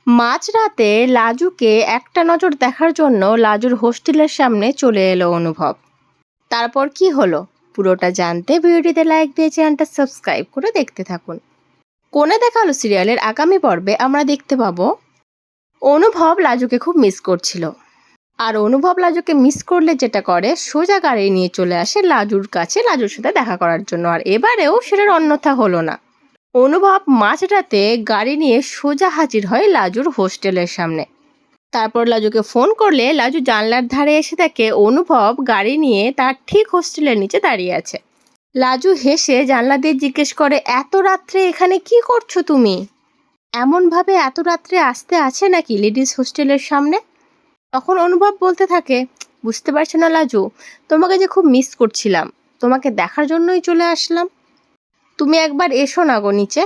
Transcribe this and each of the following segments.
মাঝরাতে লাজুকে একটা নজর দেখার জন্য লাজুর হোস্টেলের সামনে চলে এলো অনুভব। তারপর কি হলো পুরোটা জানতে ভিডিওটিতে লাইক দিয়ে চ্যানেলটা সাবস্ক্রাইব করে দেখতে থাকুন। কোণে দেখালো সিরিয়ালের আগামী পর্বে আমরা দেখতে পাবো অনুভব লাজুকে খুব মিস করছিল। আর অনুভব লাজুকে মিস করলে যেটা করে সোজা গাড়ি নিয়ে চলে আসে লাজুর কাছে লাজুর সাথে দেখা করার জন্য। আর এবারেও সেটার অন্যথা হলো না। অনুভব মাঝরাতে গাড়ি নিয়ে সোজা হাজির হয় লাজুর হোস্টেলের সামনে। তারপর লাজুকে ফোন করলে লাজু জানলার ধারে এসে দেখে অনুভব গাড়ি নিয়ে তার ঠিক হোস্টেলের নিচে দাঁড়িয়ে আছে। লাজু হেসে জানলা দিয়ে জিজ্ঞেস করে, এত রাত্রে এখানে কি করছো তুমি? এমনভাবে এত রাত্রে আসতে আছে নাকি লেডিস হোস্টেলের সামনে? তখন অনুভব বলতে থাকে, বুঝতে পারছো না লাজু, তোমাকে যে খুব মিস করছিলাম, তোমাকে দেখার জন্যই চলে আসলাম। তুমি একবার এসো না গো নিচে।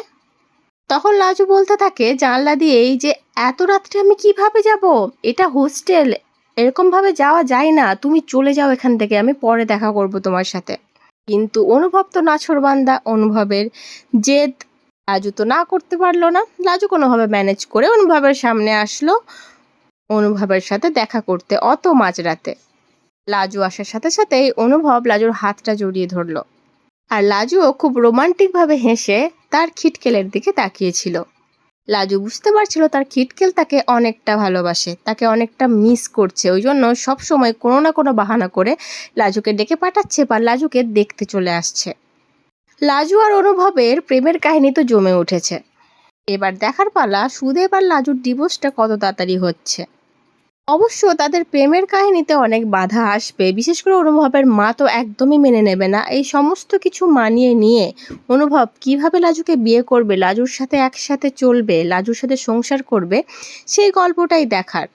তখন লাজু বলতে থাকে জানলা দিয়েই যে, এত রাত্রে আমি কিভাবে যাব? এটা হোস্টেল, এরকমভাবে যাওয়া যায় না, তুমি চলে যাও এখান থেকে, আমি পরে দেখা করব তোমার সাথে। কিন্তু অনুভব তো নাছোড়বান্দা, অনুভবের জেদ লাজু তো না করতে পারলো না। লাজু কোনোভাবে ম্যানেজ করে অনুভবের সামনে আসলো অনুভবের সাথে দেখা করতে অত মাঝরাতে। লাজু আসার সাথে সাথেই অনুভব লাজুর হাতটা জড়িয়ে ধরলো। আর লাজুও খুব রোমান্টিকভাবে হেসে তার খিটকেলের দিকে তাকিয়েছিল। লাজু বুঝতে পারছিল তার খিটকেল তাকে অনেকটা ভালোবাসে, তাকে অনেকটা মিস করছে, ওই জন্য সবসময় কোনো না কোনো বাহানা করে লাজুকে ডেকে পাঠাচ্ছে বা লাজুকে দেখতে চলে আসছে। লাজু আর অনুভবের প্রেমের কাহিনী তো জমে উঠেছে। এবার দেখার পালা সুদেব আর লাজুর ডিভোর্সটা কত তাড়াতাড়ি হচ্ছে। অবশ্য তাদের প্রেমের কাহিনীতে অনেক বাধা আসবে, বিশেষ করে অনুভবের মা তো একদমই মেনে নেবে না। এই সমস্ত কিছু মানিয়ে নিয়ে অনুভব কিভাবে লাজুকে বিয়ে করবে, লাজুর সাথে একসাথে চলবে, লাজুর সাথে সংসার করবে, সেই গল্পটাই দেখার।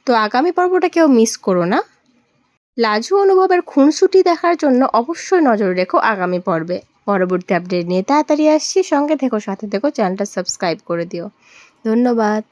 তো আগামী পর্বটা কেউ মিস করো না। লাজু অনুভবের খুনসুটি দেখার জন্য অবশ্যই নজর রেখো আগামী পর্বে। পরবর্তী আপডেট নিয়ে তাড়াতাড়ি আসছি, সঙ্গে থেকো, সাথে থেকো, চ্যানেলটা সাবস্ক্রাইব করে দিও। ধন্যবাদ।